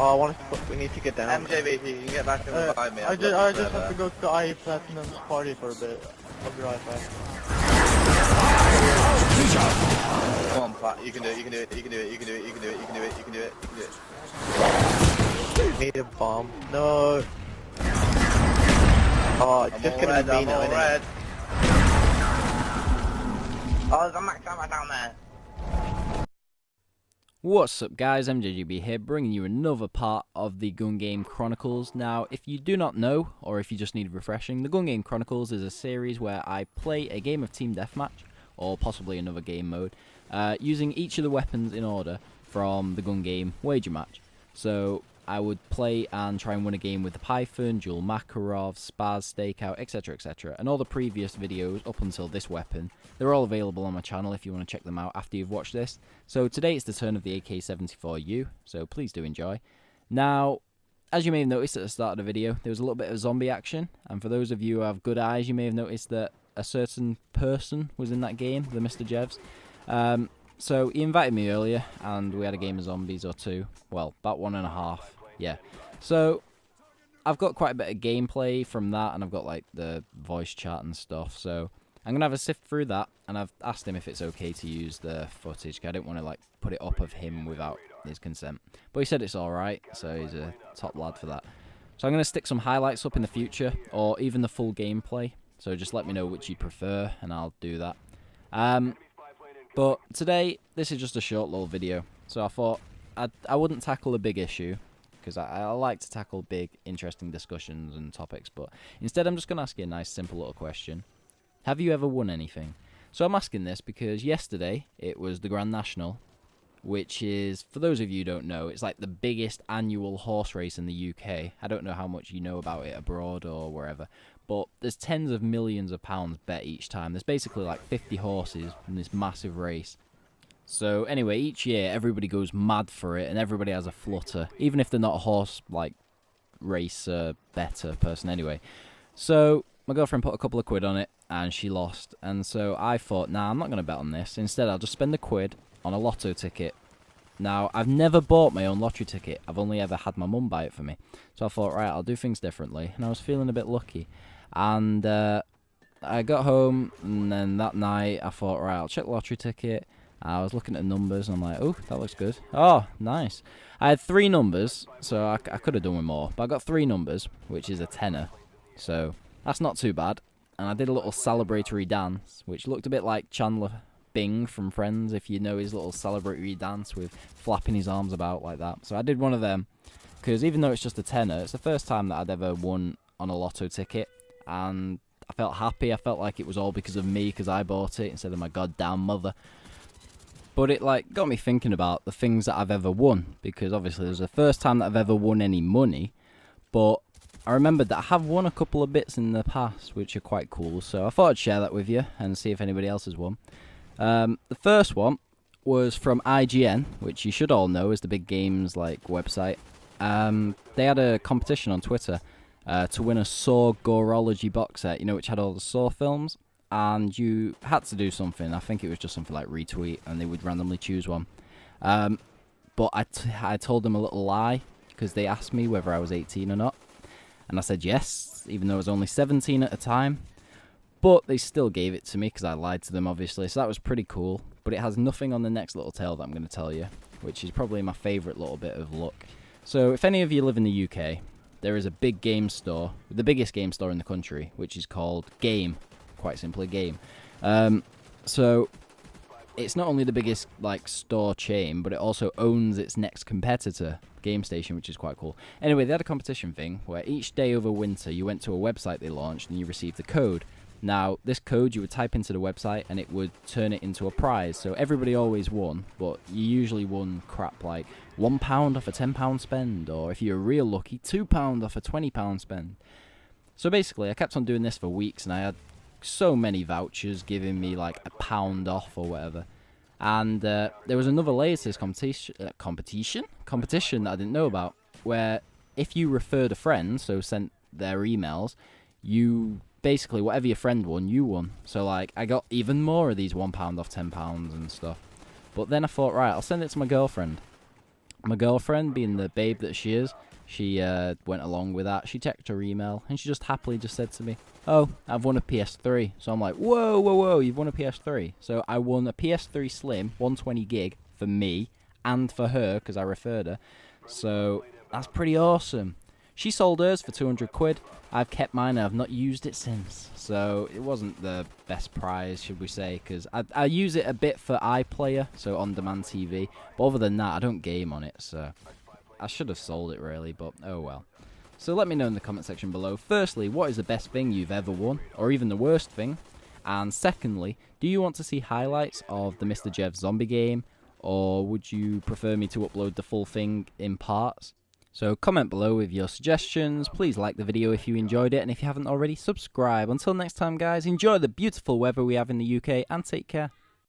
Oh, I want to. We need to get down. MJV, you can get back and revive me. I just have to go to the IE Platinum's party for a bit. I'll be right back. Come on, Pat. You can do it. You can do it. You can do it. You can do it. You can do it. You can do it. You can do it. You can do it. Need a bomb. No. Oh, it's just gonna be me now, isn't it? Oh, there's a max ammo down there. What's up guys, MrJevz here, bringing you another part of the Gun Game Chronicles. Now, if you do not know, or if you just need refreshing, the Gun Game Chronicles is a series where I play a game of Team Deathmatch, or possibly another game mode, using each of the weapons in order from the Gun Game Wager Match. So, I would play and try and win a game with the Python, Dual Makarov, Spaz, Stakeout, etc, etc. And all the previous videos up until this weapon, they're all available on my channel if you want to check them out after you've watched this. So today it's the turn of the AK-74U, so please do enjoy. Now, as you may have noticed at the start of the video, there was a little bit of zombie action. And for those of you who have good eyes, you may have noticed that a certain person was in that game, TheMrJevz. So he invited me earlier, and we had a game of zombies or two. Well, about 1.5. Yeah, so I've got quite a bit of gameplay from that, and I've got like the voice chat and stuff, so I'm going to have a sift through that, and I've asked him if it's okay to use the footage, because I didn't want to like put it up of him without his consent. But he said it's alright, so he's a top lad for that. So I'm going to stick some highlights up in the future, or even the full gameplay, so just let me know which you prefer, and I'll do that. But today, this is just a short little video, so I thought I wouldn't tackle a big issue, because I like to tackle big, interesting discussions and topics, but instead I'm just going to ask you a nice, simple little question. Have you ever won anything? So I'm asking this because yesterday it was the Grand National, which is, for those of you who don't know, it's like the biggest annual horse race in the UK. I don't know how much you know about it abroad or wherever, but there's tens of millions of pounds bet each time. There's basically like 50 horses in this massive race. So anyway, each year everybody goes mad for it and everybody has a flutter, even if they're not a horse like race better person anyway. So my girlfriend put a couple of quid on it and she lost, and so I thought, nah, I'm not going to bet on this. Instead, I'll just spend the quid on a lotto ticket. Now, I've never bought my own lottery ticket. I've only ever had my mum buy it for me. So I thought, right, I'll do things differently, and I was feeling a bit lucky. And I got home, and then that night I thought, right, I'll check the lottery ticket. I was looking at the numbers, and I'm like, oh, that looks good. Oh, nice. I had 3 numbers, so I could have done with more. But I got 3 numbers, which is a tenner. So that's not too bad. And I did a little celebratory dance, which looked a bit like Chandler Bing from Friends, if you know his little celebratory dance with flapping his arms about like that. So I did one of them, because even though it's just a tenner, it's the first time that I'd ever won on a lotto ticket. And I felt happy. I felt like it was all because of me, because I bought it instead of my goddamn mother. But it like got me thinking about the things that I've ever won, because obviously it was the first time that I've ever won any money, but I remembered that I have won a couple of bits in the past, which are quite cool, so I thought I'd share that with you and see if anybody else has won. The first one was from IGN, which you should all know is the big games like website. They had a competition on Twitter to win a Saw Goreology box set, you know, which had all the Saw films. And you had to do something. I think it was just something like retweet, and they would randomly choose one. But I told them a little lie, because they asked me whether I was 18 or not. And I said yes, even though I was only 17 at the time. But they still gave it to me, because I lied to them, obviously. So that was pretty cool. But it has nothing on the next little tale that I'm going to tell you, which is probably my favourite little bit of luck. So if any of you live in the UK, there is a big game store, the biggest game store in the country, which is called Game. Quite simply, Game. So it's not only the biggest like store chain, but it also owns its next competitor, Game Station, which is quite cool. Anyway, they had a competition thing where each day over winter you went to a website they launched and you received a code. Now, this code you would type into the website and it would turn it into a prize. So everybody always won, but you usually won crap like £1 off a £10 spend, or if you're real lucky, £2 off a £20 spend. So basically, I kept on doing this for weeks, and I had so many vouchers giving me like £1 off or whatever. And there was another layer to this competition that I didn't know about, where if you referred a friend, so sent their emails, you basically, whatever your friend won, you won. So like I got even more of these £1 off £10 and stuff. But then I thought, right, I'll send it to my girlfriend. My girlfriend, being the babe that she is, she went along with that. She checked her email, and she just happily just said to me, "Oh, I've won a PS3." So I'm like, whoa, whoa, whoa, you've won a PS3. So I won a PS3 Slim, 120 gig, for me, and for her, because I referred her. So that's pretty awesome. She sold hers for 200 quid. I've kept mine and I've not used it since. So it wasn't the best prize, should we say, because I use it a bit for iPlayer, so on-demand TV. But other than that, I don't game on it, so I should have sold it really, but oh well. So let me know in the comment section below. Firstly, what is the best thing you've ever won, or even the worst thing? And secondly, do you want to see highlights of the TheMrJevz zombie game, or would you prefer me to upload the full thing in parts? So comment below with your suggestions. Please like the video if you enjoyed it, and if you haven't already, subscribe. Until next time guys, enjoy the beautiful weather we have in the UK, and take care.